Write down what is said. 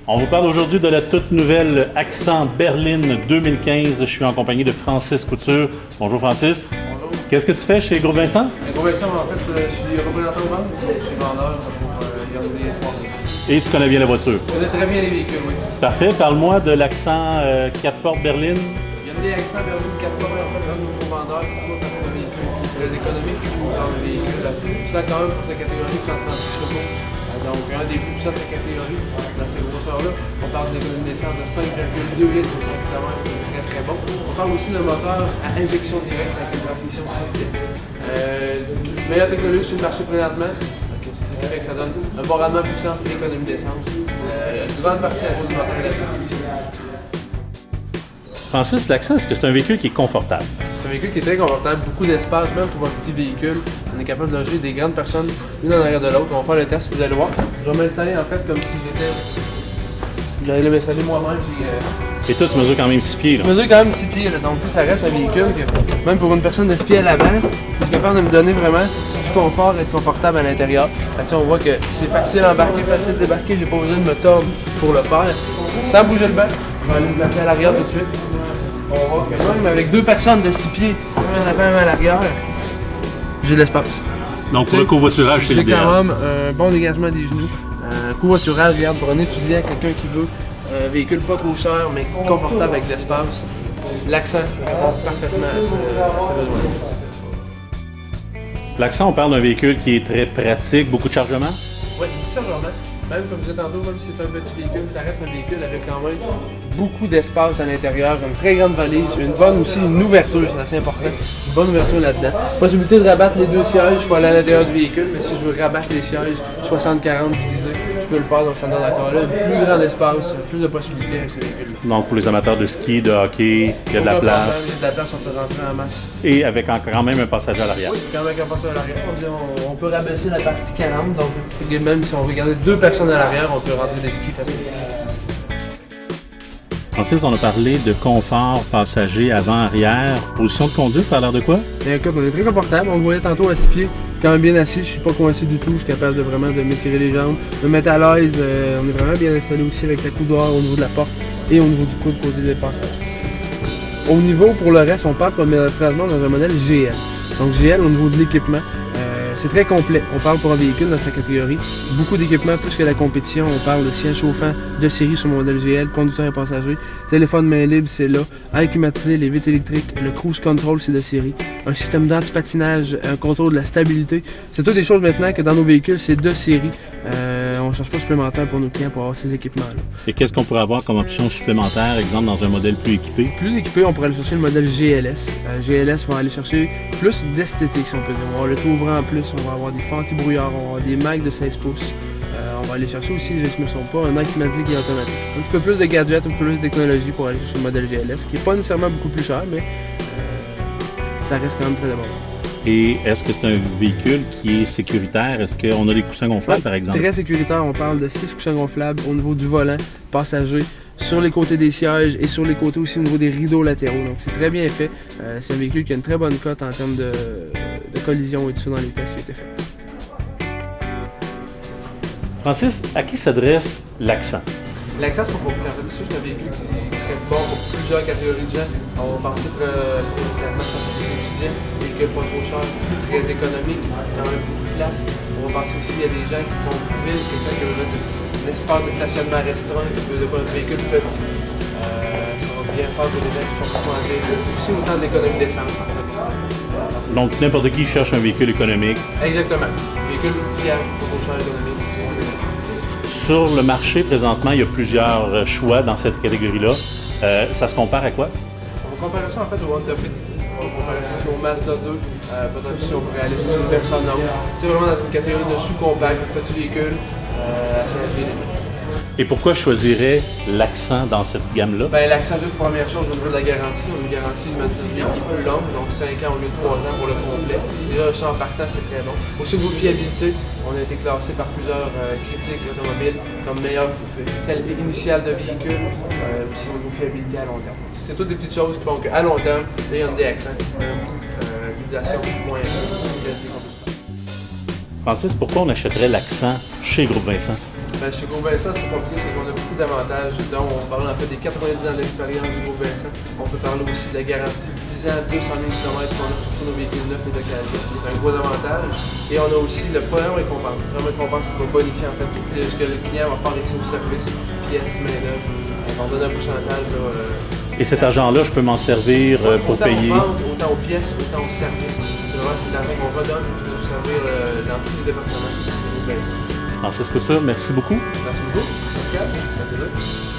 On vous parle aujourd'hui de la toute nouvelle Accent Berline 2015. Je suis en compagnie de Francis Couture. Bonjour Francis. Bonjour. Qu'est-ce que tu fais chez Groupe Vincent? Groupe Vincent, en fait, je suis représentant de vente. Je suis vendeur pour Hyundai 3. Et tu connais bien la voiture? Je connais très bien les véhicules, oui. Parfait. Parle-moi de l'Accent 4 portes Berline. Hyundai Accent Berline 4 portes, en fait, un nouveau vendeur. Pourquoi? Parce que c'est un véhicule qui est très économique pour vendre des véhicules assez puissants quand même pour sa catégorie 136 chevaux. Donc, un des plus puissants de sa catégorie dans ces grosseurs-là. On parle d'économie d'essence de 5,2 litres au 100 km, c'est très très bon. On parle aussi d'un moteur à injection directe avec une transmission 6 vitesses. Meilleure technologie sur le marché présentement. C'est ce qui fait que ça donne un bon rendement de puissance et économie d'essence. Une grande partie à cause du moteur électrique. Francis, l'Accent, est-ce que c'est un véhicule qui est confortable? C'est un véhicule qui est très confortable, beaucoup d'espace, même pour un petit véhicule. On est capable de loger des grandes personnes l'une en arrière de l'autre. On va faire le test, vous allez voir. Je vais m'installer en fait comme si j'étais. J'allais m'installer moi-même. Et toi, tu mesures quand même 6 pieds, là. Je mesure quand même 6 pieds, là. Donc ça reste un véhicule que, même pour une personne de 6 pieds à l'avant, je suis capable de me donner vraiment du confort et être confortable à l'intérieur. On voit que c'est facile à embarquer, facile à débarquer, j'ai pas besoin de me tordre pour le faire. Sans bouger le banc, je vais aller me placer à l'arrière tout de suite. On voit que même avec deux personnes de 6 pieds, un en avant, un à l'arrière, j'ai de l'espace. Donc pour le covoiturage, c'est J'ai l'idéal. quand même un bon dégagement des genoux. Covoiturage, regarde, pour un étudiant, quelqu'un qui veut un véhicule pas trop cher, mais confortable avec de l'espace. L'Accent répond parfaitement à ses besoins. L'Accent, on parle d'un véhicule qui est très pratique, beaucoup de chargement. Oui, beaucoup de chargement. Même comme je disais tantôt, même si c'est un petit véhicule, ça reste un véhicule avec quand même beaucoup d'espace à l'intérieur, une très grande valise, une ouverture, c'est assez important, une bonne ouverture là-dedans. Possibilité de rabattre les deux sièges, je peux aller à l'intérieur du véhicule, mais si je veux rabattre les sièges 60-40 divisés, je peux le faire, donc ça donne encore là un plus grand espace, plus de possibilités avec ce véhicule. Donc pour les amateurs de ski, de hockey, il y a de la place. Il y a de la place, on peut rentrer en masse. Et avec quand même un passager à l'arrière. Oui, quand même un passager à l'arrière, on peut rabaisser la partie 40, donc même si on veut garder deux personnes à l'arrière, on peut rentrer des skis facilement. Francis, on a parlé de confort passager avant-arrière. Position de conduite, ça a l'air de quoi? Et écoute, on est très confortable. On le voyait tantôt à 6 pieds, quand même bien assis. Je suis pas coincé du tout. Je suis capable de vraiment de m'étirer les jambes, de me mettre à l'aise. On est vraiment bien installé aussi avec la coudoir au niveau de la porte et au niveau du coude côté des passagers. Au niveau, pour le reste, on parle présentement dans un modèle GL. Donc GL au niveau de l'équipement. C'est très complet. On parle pour un véhicule dans sa catégorie. Beaucoup d'équipements, plus que la compétition. On parle de siège chauffant de série sur le modèle GL, conducteur et passager, téléphone main libre, c'est là, air climatisé, les vitres électriques, le cruise control, c'est de série, un système d'anti-patinage, un contrôle de la stabilité. C'est toutes des choses maintenant que dans nos véhicules, c'est de série. On ne cherche pas supplémentaire pour nos clients pour avoir ces équipements-là. Et qu'est-ce qu'on pourrait avoir comme option supplémentaire, exemple dans un modèle plus équipé? Plus équipé, on pourrait aller chercher le modèle GLS. GLS va aller chercher plus d'esthétique, si on peut dire. On le trouvera en plus, on va avoir des phares anti-brouillard, on va avoir des mags de 16 pouces. On va aller chercher aussi, je ne me trompe pas, un air climatique et automatique. Un petit peu plus de gadgets, un peu plus de technologie pour aller chercher le modèle GLS, qui n'est pas nécessairement beaucoup plus cher, mais ça reste quand même très abordable. Et est-ce que c'est un véhicule qui est sécuritaire? Est-ce qu'on a des coussins gonflables, par exemple? Très sécuritaire, on parle de 6 coussins gonflables au niveau du volant, passager, sur les côtés des sièges et sur les côtés aussi au niveau des rideaux latéraux. Donc c'est très bien fait. C'est un véhicule qui a une très bonne cote en termes de collision et tout ça dans les tests qui ont été faits. Francis, à qui s'adresse l'Accent? L'Accent, c'est pour beaucoup. En fait, c'est sûr que c'est un véhicule qui serait bon pour plusieurs catégories de gens. On va penser pour les étudiants, des véhicules pas trop chers, très économiques, quand même beaucoup de place. On va penser aussi qu'il y a des gens qui font plus ville, quelqu'un qui veut un espace de stationnement restreint, qui veut un véhicule petit. Ça va bien faire pour les gens qui font plus aussi autant d'économie d'essence. Donc n'importe qui cherche un véhicule économique. Exactement. Véhicule fiable, pas trop cher, économique. Sur le marché, présentement, il y a plusieurs choix dans cette catégorie-là. Ça se compare à quoi? On va comparer ça en fait au Honda Fit. On va comparer ça au Mazda 2. Peut-être si on pourrait aller chercher une personne autre. C'est vraiment dans une catégorie de sous-compact, petit véhicule, assez intelligent. Et pourquoi je choisirais l'Accent dans cette gamme-là? Ben, l'Accent, juste première chose au niveau de la garantie. On a une garantie de maintenance qui est plus longue, donc 5 ans au lieu de 3 ans pour le complet. Déjà, ça en partant, c'est très bon. Aussi, au niveau de fiabilité, on a été classé par plusieurs critiques automobiles comme meilleure qualité initiale de véhicule, aussi au niveau de fiabilité à long terme. C'est toutes des petites choses qui font qu'à long terme, les Hyundai Accent, l'utilisation moins élevée. Francis, pourquoi on achèterait l'Accent chez Groupe Vincent? Chez Groupe Vincent, c'est compliqué, c'est qu'on a beaucoup d'avantages. Donc, on parle en fait des 90 ans d'expérience du Groupe Vincent. On peut parler aussi de la garantie de 10 ans, 200 000 km qu'on a sur tous nos véhicules neufs et d'occasion. C'est un gros avantage. Et on a aussi le programme récompense. Le programme récompense qui va bonifier en fait tout ce que le client va faire ici au service, pièces, main-d'œuvre. On donne un pourcentage. Et cet argent-là, je peux m'en servir pour autant payer? Autant aux pièces, autant aux services. C'est vraiment l'argent qu'on redonne pour nous servir dans tous les départements du Groupe Vincent. Francis Couture, merci beaucoup. Merci beaucoup. Pascal, à bientôt.